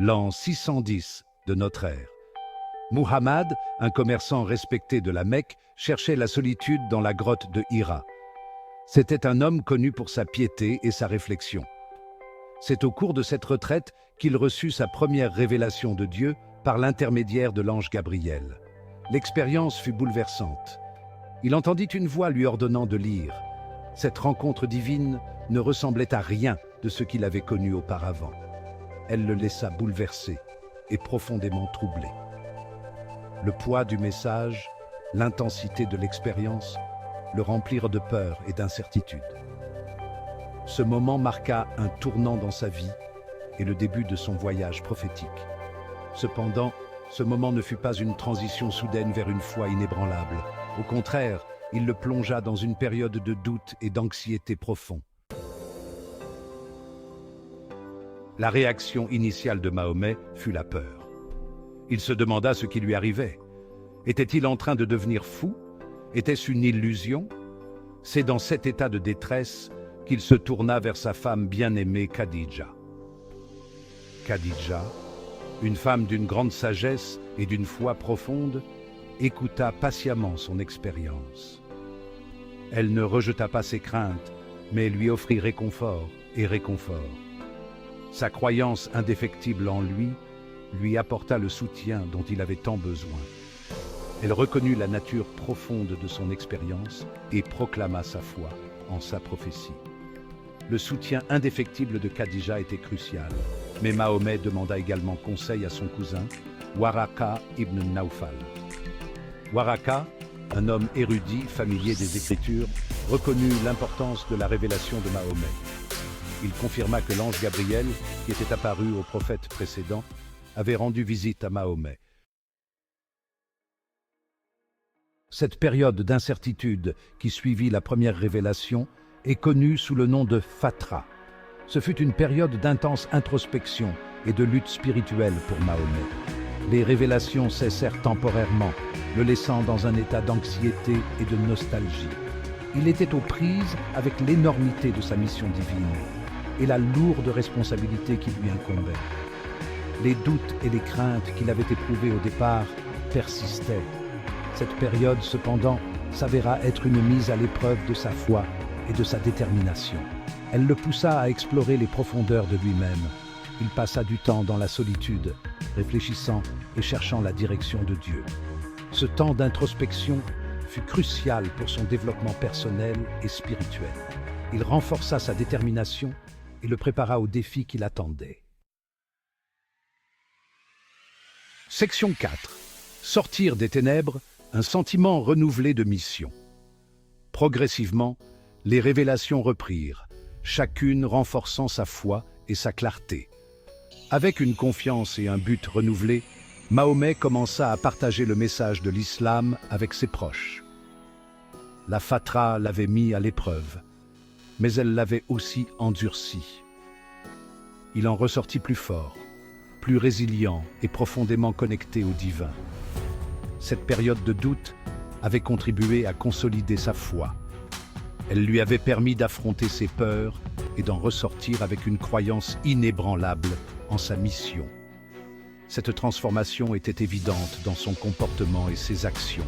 l'an 610 de notre ère. Muhammad, un commerçant respecté de la Mecque, cherchait la solitude dans la grotte de Hira. C'était un homme connu pour sa piété et sa réflexion. C'est au cours de cette retraite qu'il reçut sa première révélation de Dieu par l'intermédiaire de l'ange Gabriel. L'expérience fut bouleversante. Il entendit une voix lui ordonnant de lire. Cette rencontre divine ne ressemblait à rien de ce qu'il avait connu auparavant. Elle le laissa bouleversé et profondément troublé. Le poids du message, l'intensité de l'expérience, le remplirent de peur et d'incertitude. Ce moment marqua un tournant dans sa vie et le début de son voyage prophétique. Cependant, ce moment ne fut pas une transition soudaine vers une foi inébranlable. Au contraire, il le plongea dans une période de doute et d'anxiété profond. La réaction initiale de Mahomet fut la peur. Il se demanda ce qui lui arrivait. Était-il en train de devenir fou? Était-ce une illusion? C'est dans cet état de détresse qu'il se tourna vers sa femme bien-aimée Khadija. Khadija, une femme d'une grande sagesse et d'une foi profonde, écouta patiemment son expérience. Elle ne rejeta pas ses craintes, mais lui offrit réconfort et réconfort. Sa croyance indéfectible en lui apporta le soutien dont il avait tant besoin. Elle reconnut la nature profonde de son expérience et proclama sa foi en sa prophétie. Le soutien indéfectible de Khadija était crucial, mais Mahomet demanda également conseil à son cousin, Waraka ibn Nawfal. Waraka, un homme érudit, familier des Écritures, reconnut l'importance de la révélation de Mahomet. Il confirma que l'ange Gabriel, qui était apparu au prophète précédent, avait rendu visite à Mahomet. Cette période d'incertitude qui suivit la première révélation est connue sous le nom de Fatra. Ce fut une période d'intense introspection et de lutte spirituelle pour Mahomet. Les révélations cessèrent temporairement, le laissant dans un état d'anxiété et de nostalgie. Il était aux prises avec l'énormité de sa mission divine et la lourde responsabilité qui lui incombait. Les doutes et les craintes qu'il avait éprouvées au départ persistaient. Cette période, cependant, s'avéra être une mise à l'épreuve de sa foi et de sa détermination. Elle le poussa à explorer les profondeurs de lui-même. Il passa du temps dans la solitude, réfléchissant et cherchant la direction de Dieu. Ce temps d'introspection fut crucial pour son développement personnel et spirituel. Il renforça sa détermination et le prépara aux défis qui l'attendaient. Section 4. Sortir des ténèbres, un sentiment renouvelé de mission. Progressivement, les révélations reprirent, chacune renforçant sa foi et sa clarté. Avec une confiance et un but renouvelé, Mahomet commença à partager le message de l'islam avec ses proches. La Fatra l'avait mis à l'épreuve, mais elle l'avait aussi endurci. Il en ressortit plus fort, plus résilient et profondément connecté au divin. Cette période de doute avait contribué à consolider sa foi. Elle lui avait permis d'affronter ses peurs et d'en ressortir avec une croyance inébranlable en sa mission. Cette transformation était évidente dans son comportement et ses actions.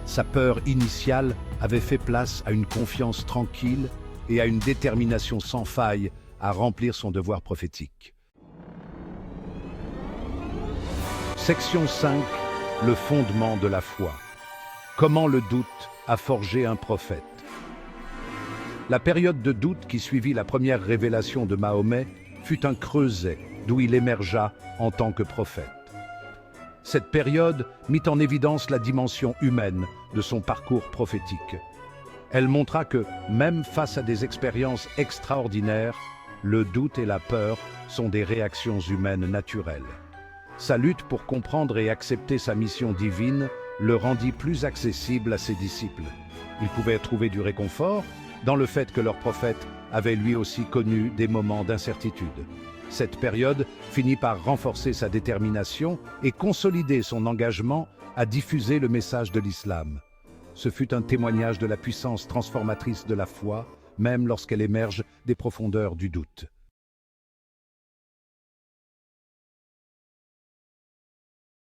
Sa peur initiale avait fait place à une confiance tranquille et à une détermination sans faille à remplir son devoir prophétique. Section 5. Le fondement de la foi. Comment le doute a forgé un prophète. La période de doute qui suivit la première révélation de Mahomet fut un creuset d'où il émergea en tant que prophète. Cette période mit en évidence la dimension humaine de son parcours prophétique. Elle montra que, même face à des expériences extraordinaires, le doute et la peur sont des réactions humaines naturelles. Sa lutte pour comprendre et accepter sa mission divine le rendit plus accessible à ses disciples. Ils pouvaient trouver du réconfort dans le fait que leur prophète avait lui aussi connu des moments d'incertitude. Cette période finit par renforcer sa détermination et consolider son engagement à diffuser le message de l'islam. Ce fut un témoignage de la puissance transformatrice de la foi, même lorsqu'elle émerge des profondeurs du doute.